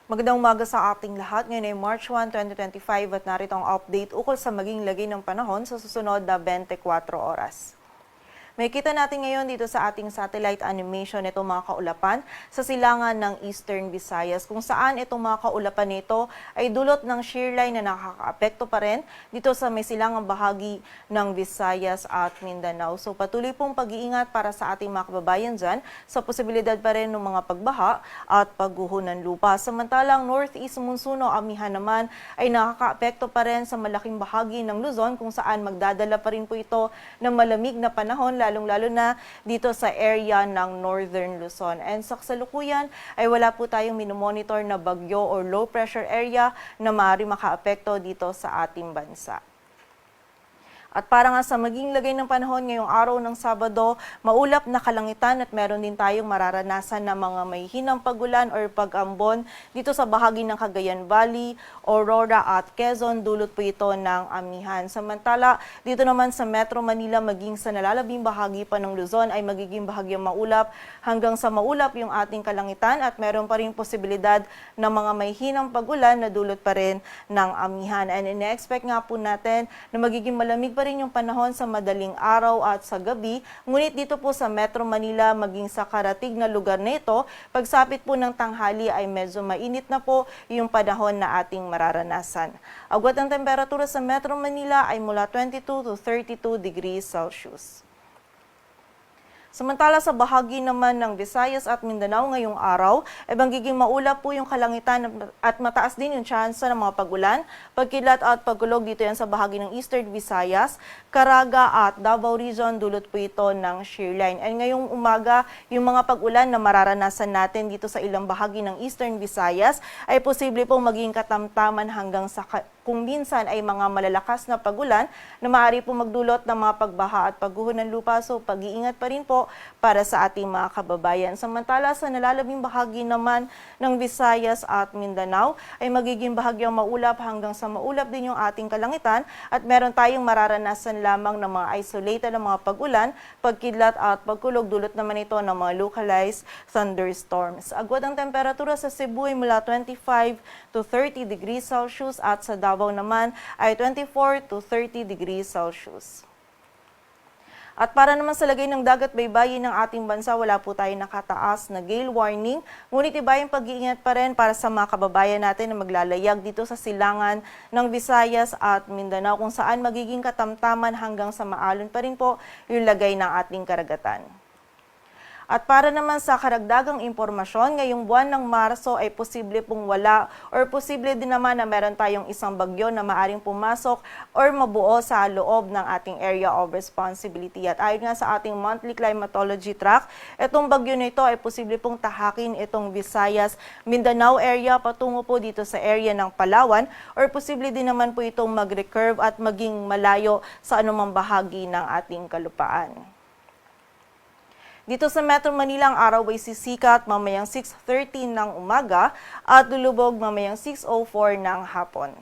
Magandang umaga sa ating lahat. Ngayon ay March 1, 2025 at narito ang update ukol sa maging lagay ng panahon sa susunod na 24 oras. May kita natin ngayon dito sa ating satellite animation itong mga kaulapan sa silangan ng Eastern Visayas kung saan itong mga kaulapan nito ay dulot ng shear line na nakakaapekto pa rin dito sa may silangang bahagi ng Visayas at Mindanao. So patuloy pong pag-iingat para sa ating mga kababayan dyan sa posibilidad pa rin ng mga pagbaha at pagguho ng lupa. Samantalang Northeast Monsoon o amihan naman ay nakakaapekto pa rin sa malaking bahagi ng Luzon kung saan magdadala pa rin po ito ng malamig na panahon lalong-lalo na dito sa area ng Northern Luzon. And sa kasalukuyan ay wala po tayong minomonitor na bagyo or low pressure area na maaari makaapekto dito sa ating bansa. At para nga sa maging lagay ng panahon ngayong araw ng Sabado, maulap na kalangitan at meron din tayong mararanasan na mga may hinang pagulan or pag-ambon dito sa bahagi ng Cagayan Valley, Aurora at Quezon, dulot po ito ng amihan. Samantala, dito naman sa Metro Manila maging sa nalalabing bahagi pa ng Luzon ay magiging bahagyang maulap hanggang sa maulap yung ating kalangitan at meron pa rin posibilidad ng mga may hinang pagulan na dulot pa rin ng amihan. And ine-expect nga po natin na magiging malamig pa rin yung panahon sa madaling araw at sa gabi. Ngunit dito po sa Metro Manila, maging sa karatig na lugar nito, pagsapit po ng tanghali ay medyo mainit na po yung panahon na ating mararanasan. Agwat ang temperatura sa Metro Manila ay mula 22 to 32 degrees Celsius. Samantala sa bahagi naman ng Visayas at Mindanao ngayong araw, ay magiging maulap po yung kalangitan at mataas din yung tsansa ng mga pagulan, pagkidlat at pagkulog dito yan sa bahagi ng Eastern Visayas, Caraga at Davao Region, dulot po ito ng shear line. And ngayong umaga, yung mga pagulan na mararanasan natin dito sa ilang bahagi ng Eastern Visayas ay posible pong maging katamtaman hanggang sa kung minsan ay mga malalakas na pagulan na maaari po magdulot ng mga pagbaha at pagguho ng lupa. So pag-iingat pa rin po para sa ating mga kababayan. Samantala sa nalalabing bahagi naman ng Visayas at Mindanao ay magiging bahagyang maulap hanggang sa maulap din yung ating kalangitan at meron tayong mararanasan lamang ng mga isolated na mga pagulan, pagkidlat at pagkulog, dulot naman ito ng mga localized thunderstorms. Agwat ang temperatura sa Cebu ay mula 25 to 30 degrees Celsius at sa Davao naman ay 24 to 30 degrees Celsius. At para naman sa lagay ng dagat baybayin ng ating bansa, wala po tayong nakataas na gale warning. Ngunit iba yung pag-iingat pa rin para sa mga kababayan natin na maglalayag dito sa silangan ng Visayas at Mindanao kung saan magiging katamtaman hanggang sa maalon pa rin po yung lagay ng ating karagatan. At para naman sa karagdagang impormasyon, ngayong buwan ng Marso ay posible pong wala or posible din naman na meron tayong isang bagyo na maaring pumasok or mabuo sa loob ng ating area of responsibility. At ayon nga sa ating monthly climatology track, itong bagyo na ito ay posible pong tahakin itong Visayas, Mindanao area patungo po dito sa area ng Palawan or posible din naman po itong mag-recurve at maging malayo sa anumang bahagi ng ating kalupaan. Dito sa Metro Manila, ang araw ay sisikat mamayang 6:30 ng umaga at lulubog mamayang 6:04 ng hapon.